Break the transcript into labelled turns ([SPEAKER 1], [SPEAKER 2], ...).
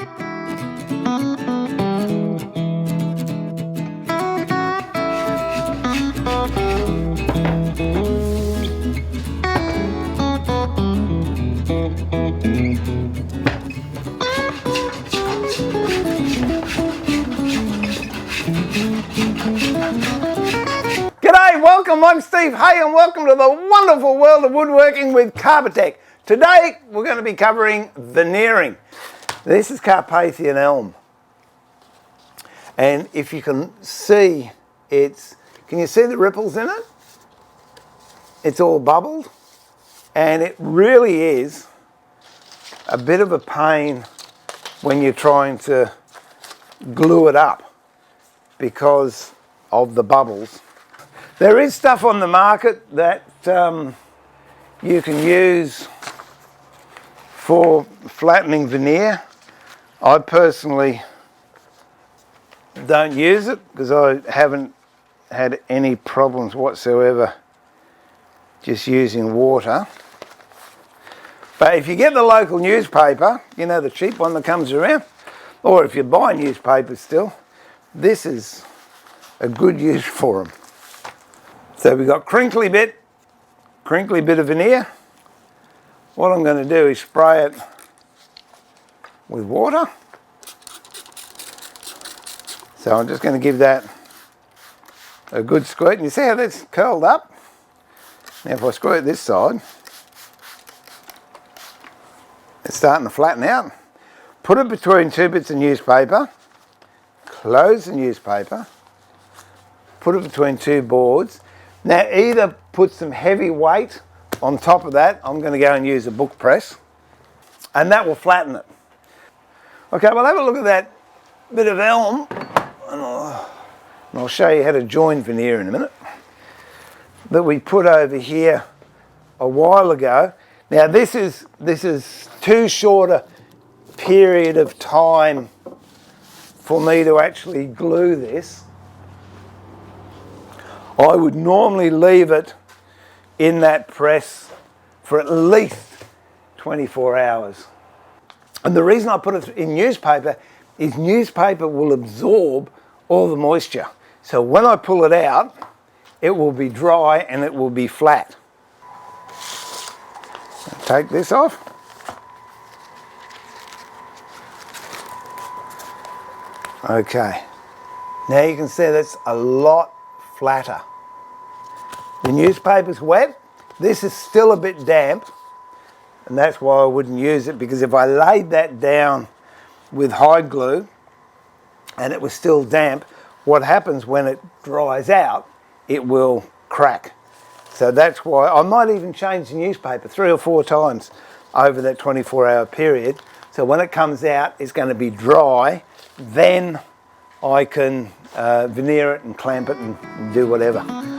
[SPEAKER 1] G'day, welcome, I'm Steve Hay and welcome to the wonderful world of woodworking with Carpetech. Today we're going to be covering veneering. This is Carpathian elm. And if you can see, can you see the ripples in it? It's all bubbled. And it really is a bit of a pain when you're trying to glue it up because of the bubbles. There is stuff on the market that you can use for flattening veneer. I personally don't use it because I haven't had any problems whatsoever just using water. But if you get the local newspaper, you know, the cheap one that comes around, or if you buy newspapers still, this is a good use for them. So we've got crinkly bit of veneer. What I'm going to do is spray it with water. So I'm just going to give that a good squirt. And you see how that's curled up? Now if I squirt this side, it's starting to flatten out. Put it between two bits of newspaper, close the newspaper, put it between two boards. Now either put some heavy weight on top of that. I'm going to go and use a book press and that will flatten it. Okay, we'll have a look at that bit of elm and I'll show you how to join veneer in a minute that we put over here a while ago. Now this is too short a period of time for me to actually glue this. I would normally leave it in that press for at least 24 hours. And the reason I put it in newspaper is newspaper will absorb all the moisture. So when I pull it out, it will be dry and it will be flat. Take this off. Okay. Now you can see that's a lot flatter. The newspaper's wet. This is still a bit damp, and that's why I wouldn't use it, because if I laid that down with hide glue and it was still damp, what happens when it dries out, it will crack. So that's why I might even change the newspaper 3 or 4 times over that 24-hour period. So when it comes out, it's going to be dry. Then I can veneer it and clamp it and do whatever.